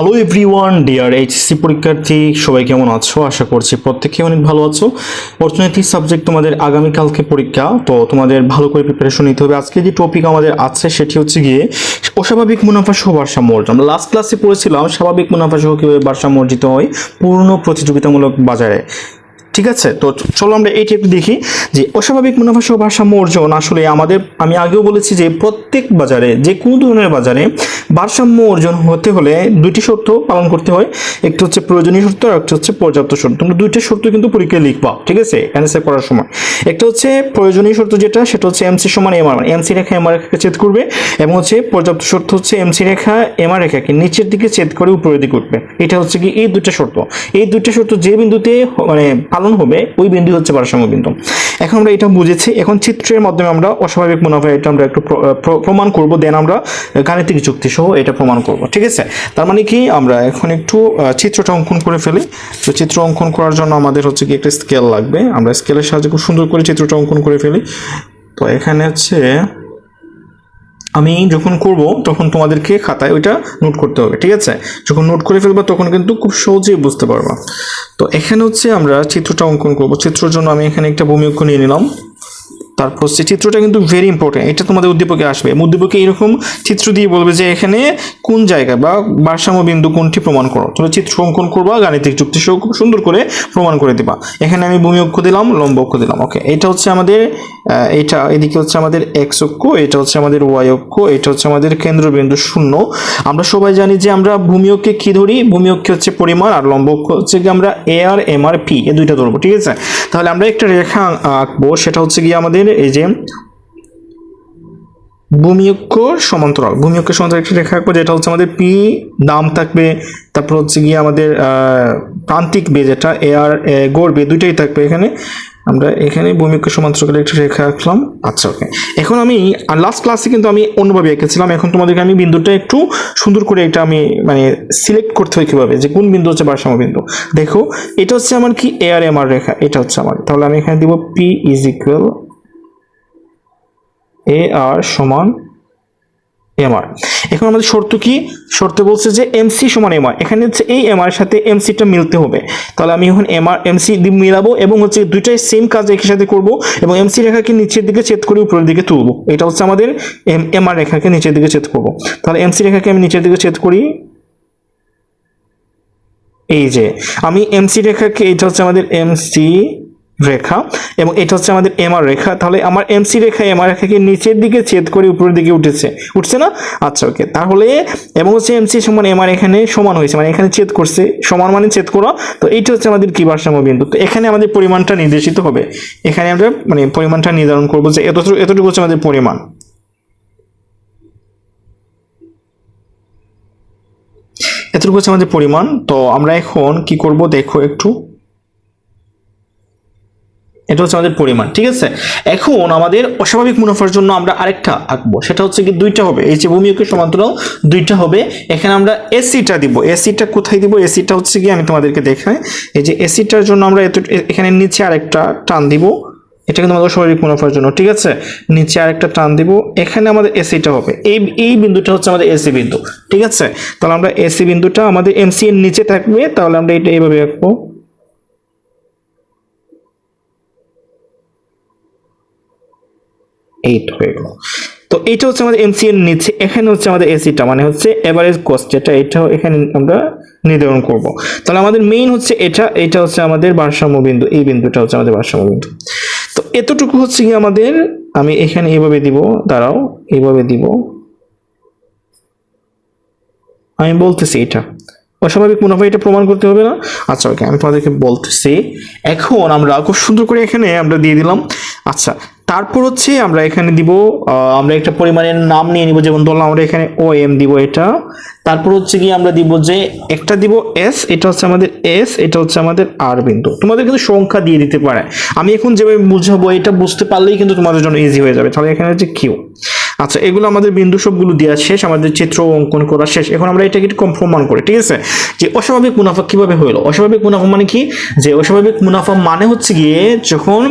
Hello everyone, deer HSC পরীক্ষার্থী সবাই কেমন আছো? আশা করছি প্রত্যেকে অনেক ভালো আছো। অর্থনৈতিক সাবজেক্ট তোমাদের আগামীকালকে পরীক্ষা, তো তোমাদের ভালো করে প্রিপারেশন নিতে হবে। আজকে যে টপিক আমাদের আছে সেটি হচ্ছে গিয়ে অস্বাভাবিক মুনাফা সহ ভারসাম্য অর্জন। আমরা লাস্ট ক্লাসে পড়েছিলাম স্বাভাবিক মুনাফা সহ কীভাবে ভারসাম্য অর্জিত হয় পূর্ণ প্রতিযোগিতামূলক বাজারে। ঠিক আছে, তো চলো আমরা এইটি একটু দেখি যে অস্বাভাবিক মুনাফা সহ ভারসাম্য অর্জন আসলে আমি আগেও বলেছি যে প্রত্যেক বাজারে, যে কোনো ধরনের বাজারে ভারসাম্য অর্জন হতে হলে দুইটি শর্ত পালন করতে হয়। একটি হচ্ছে প্রয়োজনীয় শর্ত আর একটা হচ্ছে পর্যাপ্ত শর্ত। তোমরা দুইটা শর্ত কিন্তু পরীক্ষায় লিখবা, ঠিক আছে, অ্যান্সার করার সময়। একটা হচ্ছে প্রয়োজনীয় শর্ত, সেটা হচ্ছে এমসি সমান এমআর, এমসি রেখা এমআর রেখাকে ছেদ করবে, এবং হচ্ছে পর্যাপ্ত শর্ত হচ্ছে এমসি রেখা এমআর রেখাকে নিচের দিকে ছেদ করে উপরের দিকে উঠবে। এটা হচ্ছে কি এই দুইটা শর্ত। এই দুইটা শর্ত যে বিন্দুতে পালন হবে ওই বিন্দু হচ্ছে ভারসাম্য বিন্দু। এখন আমরা এটা বুঝেছি। এখন চিত্রের মাধ্যমে আমরা অস্বাভাবিক মুনাফা এটা আমরা একটু প্রমাণ করব, দেন আমরা গাণিতিক যুক্তি সহ এটা প্রমাণ করব। ঠিক আছে, তার মানে কি আমরা এখন একটু চিত্রটা অঙ্কন করে ফেলি। তো চিত্র অঙ্কন করার জন্য আমাদের হচ্ছে কি একটা স্কেল লাগবে। আমরা স্কেলের সাহায্যে খুব সুন্দর করে চিত্রটা অঙ্কন করে ফেলি। তো এখানে হচ্ছে আমি যখন করব তখন তোমাদেরকে খাতায় ওইটা নোট করতে হবে। ঠিক আছে, যখন নোট করে ফেলবা তখন কিন্তু খুব সহজেই বুঝতে পারবা। তো এখানে হচ্ছে আমরা চিত্রটা অঙ্কন করব। চিত্রের জন্য আমি এখানে একটা ভূমি অক্ষ নিয়ে নিলাম। তারপর হচ্ছে চিত্রটা কিন্তু ভেরি ইম্পর্টেন্ট, এটা তোমাদের উদ্দীপকে আসবে। উদ্দীপকে এরকম চিত্র দিয়ে বলবে যে এখানে কোন জায়গায় বা ভারসাম্য বিন্দু কোনটি প্রমাণ করো। তোমরা চিত্র অঙ্কন করবা, গাণিতিক যুক্তি সহ খুব সুন্দর করে প্রমাণ করে দিবা। এখানে আমি ভূমি অক্ষ দিলাম, লম্ব অক্ষ দিলাম। ওকে, এটা হচ্ছে আমাদের এটা, এদিকে হচ্ছে আমাদের এক্স অক্ষ, এটা হচ্ছে আমাদের ওয়াই অক্ষ, এটা হচ্ছে আমাদের কেন্দ্রবিন্দু 0। আমরা সবাই জানি যে আমরা ভূমি অক্ষে কি ধরি, ভূমি অক্ষে হচ্ছে পরিমাণ, আর লম্ব অক্ষ হচ্ছে কি আমরা এ আর এম আর পি এই দুইটা ধরবো। ঠিক আছে, তাহলে আমরা একটা রেখা আঁকবো, সেটা হচ্ছে কি আমাদের এই যে ভূমি অক্ষ সমান্তরাল, ভূমি অক্ষ সমান্তরাল একটা রেখা আঁকবো, যেটা হচ্ছে আমাদের পি দাম থাকবে। তারপর হচ্ছে গিয়ে আমাদের প্রান্তিক বে যেটা এ আর গড় বে দুইটাই থাকবে। এখানে আমরা এখানে ভূমি অক্ষ সমান্তরাল একটা রেখা আঁকলাম। আচ্ছা, ওকে। এখন আমি লাস্ট ক্লাসে কিন্তু আমি অন্যভাবে এঁকেছিলাম। এখন তোমাদেরকে আমি বিন্দুটা একটু সুন্দর করে এটা আমি সিলেক্ট করতে হয় কিভাবে, যে কোন বিন্দু হচ্ছে ভারসাম্য বিন্দু। দেখো, এটা হচ্ছে আমার কি এ আর এম আর রেখা, এটা হচ্ছে আমার। তাহলে আমি এখানে দিব পি ইজ ইকুয়াল এ আর সমান এম আর। এখন আমাদের শর্ত কি? শর্ত বলছে যে এমসি সমান এম আর। এখানে হচ্ছে এই এম আর সাথে এমসিটা মিলতে হবে। তাহলে আমি এখন এম আর এমসি মিলাবো এবং হচ্ছে দুইটাই সেম কাজ একই সাথে করব, এবং এমসি রেখাকে নিচের দিকে ছেদ করে উপরের দিকে তুলবো। এটা হচ্ছে আমাদের এম আর রেখাকে নিচের দিকে ছেদ করব। তাহলে এমসি রেখাকে আমি নিচের দিকে ছেদ করি, এই যে আমি এমসি রেখাকে, এটা হচ্ছে আমাদের এমসি রেখা এবং এটা হচ্ছে আমাদের এমআর রেখা। তাহলে আমার এমসি রেখা এমআর রেখাকে নিচের দিকে ছেদ করে উপরের দিকে উঠছে না? আচ্ছা, ওকে। তাহলে এবং হচ্ছে এমসি সমান এমআর এখানে সমান হয়েছে, মানে এখানে ছেদ করছে, সমান মানে ছেদ করা। তো এইটা হচ্ছে আমাদের কি ভারসাম্য বিন্দু। তো এখানে আমাদের পরিমাণটা নির্দেশিত হবে। এখানে আমরা পরিমাণটা নির্ধারণ করবো যে এতটুকু হচ্ছে আমাদের পরিমাণ। এতটুকু হচ্ছে আমাদের পরিমাণ। তো আমরা এখন কি করব দেখো একটু, এটা হচ্ছে আমাদের পরিমাণ। ঠিক আছে, এখন আমাদের অস্বাভাবিক মুনাফার জন্য আমরা আরেকটা আঁকবো, সেটা হচ্ছে কি দুইটা হবে। এই যে ভূমি অক্ষ সমান্তরাল দুইটা হবে। এখানে আমরা এসিটা দিব। এসিটা কোথায় দিব? এসিটা হচ্ছে কি আমি তোমাদেরকে দেখাই। এই যে এসিটার জন্য আমরা এখানে নিচে আরেকটা টান দিব। এটা কিন্তু আমাদের অস্বাভাবিক মুনাফার জন্য। ঠিক আছে, নিচে আরেকটা টান দিব। এখানে আমাদের এসিটা হবে, এই বিন্দুটা হচ্ছে আমাদের এসি বিন্দু। ঠিক আছে, তাহলে আমরা এসি বিন্দুটা আমাদের এমসি এর নিচে থাকবে। তাহলে আমরা এটা এইভাবে আঁকবো। এইট হয়ে গেল। তো এইটা হচ্ছে আমাদের এমসি এর নিচে, এখানে হচ্ছে আমাদের এসিটা, মানে হচ্ছে এভারেজ কস্ট, যেটা এটা এখানে আমরা নির্ধারণ করব। তাহলে আমাদের মেইন হচ্ছে এটা হচ্ছে আমাদের ভারসাম্য বিন্দু, এই বিন্দুটা হচ্ছে আমাদের ভারসাম্য বিন্দু। তো এতটুকু হচ্ছে কি আমাদের, আমি এখানে এইভাবে দিব, দাঁড়াও, এইভাবে দিব। আমি বলতেছি এটা অস্বাভাবিক মুনাফা, এটা প্রমাণ করতে হবে না? আচ্ছা, ওকে, আমি তোমাদেরকে বলতেছি। এখন আমরা খুব সুন্দর করে এখানে আমরা দিয়ে দিলাম। আচ্ছা, তারপর হচ্ছে আমরা এখানে দিব, আমরা একটা পরিমাণের নাম নিয়ে নিব। যেমন ধরলাম আমরা এখানে ও এম দিব এটা। তারপর হচ্ছে কি আমরা দিব যে একটা দিব এস, এটা হচ্ছে আমাদের এস, এটা হচ্ছে আমাদের আর বিন্দু। তোমাদের কিন্তু সংখ্যা দিয়ে দিতে পারে। আমি এখন যেভাবে বুঝাবো এটা বুঝতে পারলেই কিন্তু তোমাদের জন্য ইজি হয়ে যাবে। তাহলে এখানে হচ্ছে কিউ। আচ্ছা, এগুলো আমাদের বিন্দু সবগুলো দেওয়া শেষ, আমাদের চিত্র অঙ্কন করা শেষ। এখন আমরা এটাকে একটু প্রমাণ করি, ঠিক আছে, যে অস্বাভাবিক মুনাফা কিভাবে হলো। অস্বাভাবিক মুনাফা মানে কি, যে অস্বাভাবিক মুনাফা মানে হচ্ছে গিয়ে যখন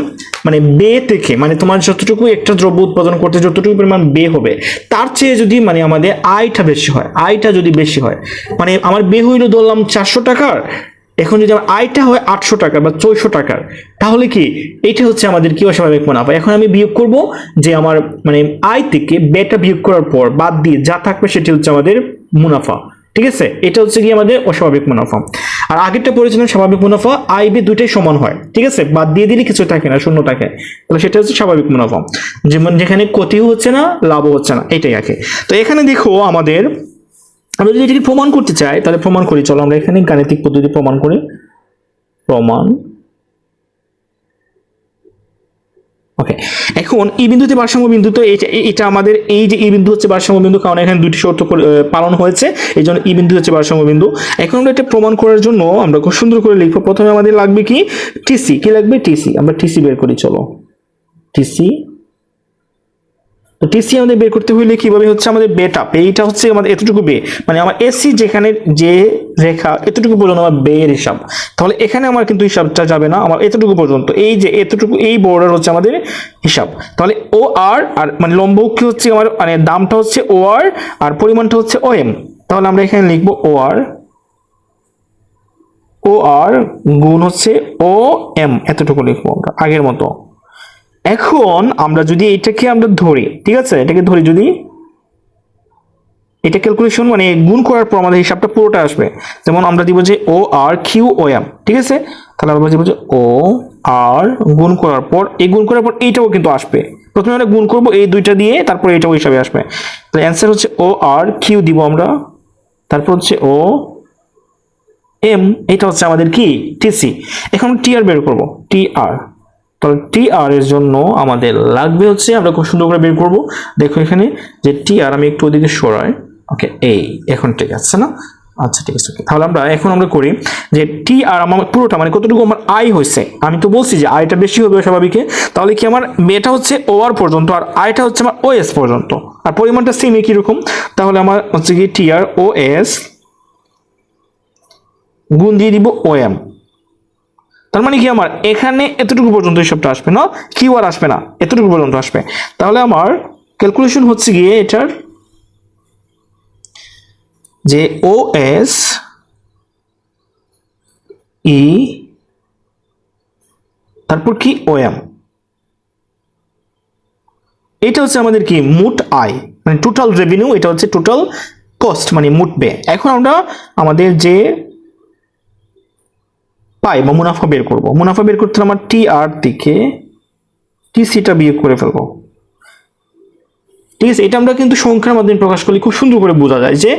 মানে বে থেকে, মানে তোমার যতটুকু একটা দ্রব্য উৎপাদন করতে যতটুকু পরিমাণ বে হবে তার চেয়ে যদি মানে আমাদের আয়টা বেশি হয়, আয়টা যদি বেশি হয়, মানে আমার বে হইলো ধরলাম 400 টাকার, এখন যদি আমার আয়টা হয় 800 টাকা বা 400 টাকার, তাহলে কি এইটা হচ্ছে আমাদের কি অস্বাভাবিক মুনাফা। এখন আমি বিয়োগ করব যে আমার মানে আয় থেকে বেটা বিয়োগ করার পর বাদ দিয়ে যা থাকবে সেটি হচ্ছে আমাদের মুনাফা, ঠিক আছে। এটা হচ্ছে কি আমাদের অস্বাভাবিক মুনাফা। আর আগেরটা পড়েছিলাম স্বাভাবিক মুনাফা, আই বে দুইটাই সমান হয়, ঠিক আছে, বাদ দিয়ে দিলে কিছু থাকে না, শূন্য থাকে, তাহলে সেটা হচ্ছে স্বাভাবিক মুনাফা, যেমন যেখানে ক্ষতিও হচ্ছে না লাভও হচ্ছে না, এটাই আগে। তো এখানে দেখো আমাদের, আমরা যদি এটাকে প্রমাণ করতে চাই তাহলে প্রমাণ করি, চলো আমরা এখানে গাণিতিক পদ্ধতি প্রমাণ করি। প্রমাণ, ওকে। এখন এই বিন্দুতে ভারসাম্য বিন্দু, তো এটা আমাদের এই যে এই বিন্দু হচ্ছে ভারসাম্য বিন্দু, কারণ এখানে দুটি শর্ত পালন হয়েছে, এই জন্য এই বিন্দু হচ্ছে ভারসাম্য বিন্দু। এখন আমরা এটা প্রমাণ করার জন্য আমরা খুব সুন্দর করে লিখবো। প্রথমে আমাদের লাগবে কি টিসি, কি লাগবে টিসি, আমরা টিসি বের করি, চলো টিসি। তো টিসি আমাদের বের করতে হইলে কিভাবে হচ্ছে আমাদের বেটা, এইটা হচ্ছে আমাদের এতটুকু বে, মানে আমার এসি যেখানে যে রেখা এতটুকু পর্যন্ত আমার বে এর হিসাব, তাহলে এখানে আমার কিন্তু হিসাবটা যাবে না, আমার এতটুকু পর্যন্ত, এই যে এতটুকু এই বর্ডার হচ্ছে আমাদের হিসাব। তাহলে ও আর আর মানে লম্ব কি হচ্ছে আমার মানে দামটা হচ্ছে ও আর পরিমাণটা হচ্ছে ও এম। তাহলে আমরা এখানে লিখবো ও আর গুণ হচ্ছে ও এম, এতটুকু লিখবো আমরা আগের মতো। এখন আমরা যদি এটাকে আমরা ধরি, ঠিক আছে, এটাকে ধরি, যদি এটা ক্যালকুলেশন মানে গুণ করার পর আমাদের হিসাবটা পুরোটা আসবে, যেমন আমরা দিব যে ও আর কিউ ও এম, ঠিক আছে, তাহলে আমরা দিব যে ও আর গুণ করার পর এই গুণ করার পর এইটাও কিন্তু আসবে, প্রথমে আমরা গুণ করব এই দুইটা দিয়ে, তারপর এটাও হিসাবে আসবে। তাহলে অ্যান্সার হচ্ছে ও আর কিউ দিব আমরা, তারপর হচ্ছে ও এম, এটা হচ্ছে আমাদের কি টিসি। এখন টি আর বের করব, টি আর, তাহলে টি আর এর জন্য আমাদের লাগবে হচ্ছে, আমরা খুব সুন্দর করে বের করব। দেখো এখানে যে টি আর আমি একটু ওদিকে সরাই, ওকে, এই এখন ঠিক আছে না, আচ্ছা ঠিক আছে। তাহলে আমরা করি যে টি আর আমার পুরোটা মানে কতটুকু আমার আয় হয়েছে, আমি তো বলছি যে আয়টা বেশি হবে স্বাভাবিকে, তাহলে কি আমার বেটা হচ্ছে ও আর পর্যন্ত আর আয়টা হচ্ছে আমার ও এস পর্যন্ত, আর পরিমাণটা সেম একই রকম। তাহলে আমার হচ্ছে কি টি আর ও এস গুণ দিয়ে দিব ও এম, তার মানে কি আমার এখানে এতটুকু পর্যন্ত হিসাবটা আসবে না, কিউ আর আসবে না, এতটুকু পর্যন্ত আসবে। তাহলে আমার ক্যালকুলেশন হচ্ছে গিয়ে এটার যে ও এস ই তারপর কি ও এম, এটা হচ্ছে আমাদের কি মোট আয় মানে টোটাল রেভিনিউ, এটা হচ্ছে টোটাল কস্ট মানে মোট ব্যয়। এখন আমরা আমাদের যে পাই বা মুনাফা বের করব, মুনাফা বের করতে আমার টি আর থেকে টিসিটা বিয়োগ করে ফেলবো, ঠিক আছে। এটা আমরা কিন্তু সংখ্যার মাধ্যমে প্রকাশ করলে খুব সুন্দর করে বোঝা যায় যে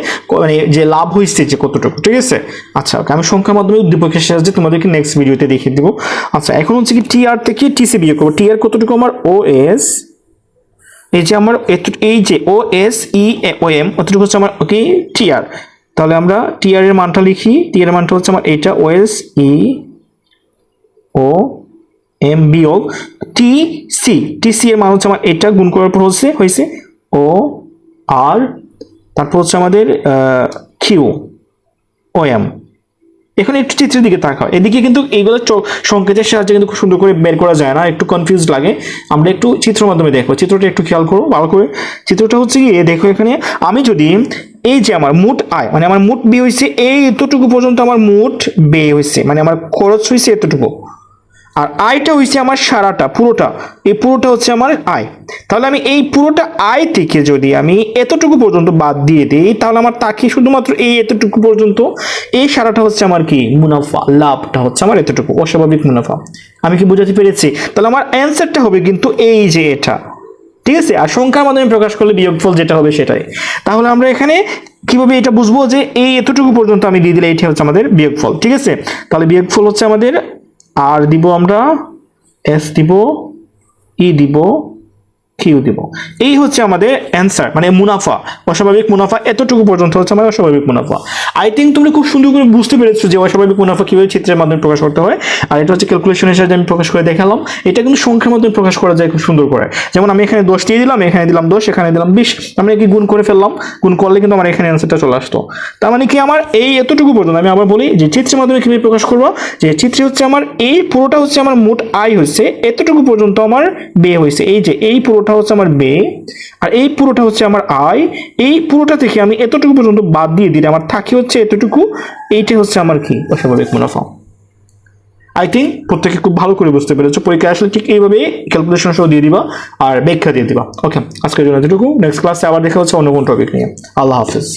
মানে যে লাভ হয়েছে যে কতটুকু, ঠিক আছে। আচ্ছা ওকে, আমি সংখ্যার মাধ্যমে উদ্দীপকের সাহায্যে তোমাদেরকে নেক্সট ভিডিওতে দেখিয়ে দেবো। আচ্ছা এখন হচ্ছে কি টি আর থেকে টিসি বিয়োগ করবো, টি আর কতটুকু আমার ও এস, এই যে আমার এই যে ও এস ই ও এম অতটুকু হচ্ছে আমার ওকে টি আর। তাহলে আমরা টি আর এর মানটা লিখি, টি আর এর মানটা হচ্ছে আমার এটা ও এস ই ও এম বিয়োগ টি সি, টি সি এর মান হচ্ছে আমার এটা গুণ করার পর হয়েছে ও আর, তারপর হচ্ছে আমাদের কিউ ও এম। এখন একটু চিত্রের দিকে তাকাও, এদিকে কিন্তু এইগুলো সংকেতের সাহায্যে কিন্তু খুব সুন্দর করে বের করা যায় না, একটু কনফিউজ লাগে। আমরা একটু চিত্রের মাধ্যমে দেখো, চিত্রটা একটু খেয়াল করো ভালো করে। চিত্রটা হচ্ছে কি দেখো, এখানে আমি যদি এই যে আমার মোট আয় মানে আমার মোট ব্যয় হয়েছে এই এতটুকু পর্যন্ত, আমার মোট ব্যয় হয়েছে মানে আমার খরচ হয়েছে এতটুকু, আর আয়টা হয়েছে আমার সারাটা পুরোটা, এই পুরোটা হচ্ছে আমার আয়। তাহলে আমি এই পুরোটা আয় থেকে যদি আমি এতটুকু পর্যন্ত বাদ দিয়ে দিই, তাহলে আমার তাকে শুধুমাত্র এই এতটুকু পর্যন্ত, এই সারাটা হচ্ছে আমার কি মুনাফা, লাভটা হচ্ছে আমার এতটুকু, অস্বাভাবিক মুনাফা। আমি কি বোঝাতে পেরেছি? তাহলে আমার অ্যান্সারটা হবে কিন্তু এই যে এটা, ঠিক আছে। আর সংখ্যার মাধ্যমে প্রকাশ করলে বিয়োগফল যেটা হবে সেটাই। তাহলে আমরা এখানে কিভাবে এটা বুঝবো যে এই এতটুকু পর্যন্ত আমি দিয়ে দিলে এটা হচ্ছে আমাদের বিয়োগফল, ঠিক আছে। তাহলে বিয়োগফল হচ্ছে আমাদের আর দিব আমরা এস দিব ই দিব কিউ দিব। এই হচ্ছে আমাদের অ্যান্সার, মানে মুনাফা, অস্বাভাবিক মুনাফা এতটুকু পর্যন্ত হচ্ছে আমাদের অস্বাভাবিক মুনাফা। আই থিঙ্ক তুমি খুব সুন্দর করে বুঝতে পেরেছো যে অস্বাভাবিক মুনাফা কিভাবে চিত্রের মাধ্যমে প্রকাশ করতে হয়। আর এটা হচ্ছে ক্যালকুলেশনের সাহায্যে আমি প্রকাশ করে দেখালাম। এটা কিন্তু সংখ্যার মাধ্যমে প্রকাশ করা যায় খুব সুন্দর করে। যেমন আমি এখানে 10 দিয়ে দিলাম, এখানে দিলাম 10, এখানে দিলাম 20, আমরা কি গুণ করে ফেললাম, গুণ করলে কিন্তু আমার এখানে অ্যান্সারটা চলে আসতো। তার মানে কি আমার এই এতটুকু পর্যন্ত, আমি আবার বলি যে চিত্রের মাধ্যমে কিভাবে প্রকাশ করবো, যে চিত্রে হচ্ছে আমার এই পুরোটা হচ্ছে আমার মোট আয় হচ্ছে এতটুকু পর্যন্ত আমার বে হয়েছে, এই যে এই পুরোটা হচ্ছে আমার বে, আর এই পুরোটা হচ্ছে আমার আয়। এই পুরোটা থেকে আমি এতটুকু পর্যন্ত বাদ দিয়ে দিলে আমার থাকে হচ্ছে এতটুকু, এইটা হচ্ছে আমার কি অস্বাভাবিক মুনাফা। আই থিঙ্ক প্রত্যেকে খুব ভালো করে বুঝতে পেরেছো। পরীক্ষা আসলে ঠিক এইভাবে ক্যালকুলেশন সহ দিয়ে দিবা আর ব্যাখ্যা দিয়ে দিবা। ওকে, আজকের জন্য এতটুকু। নেক্সট ক্লাসে আবার দেখা হচ্ছে অন্য কোন টপিক নিয়ে। আল্লাহ হাফিজ।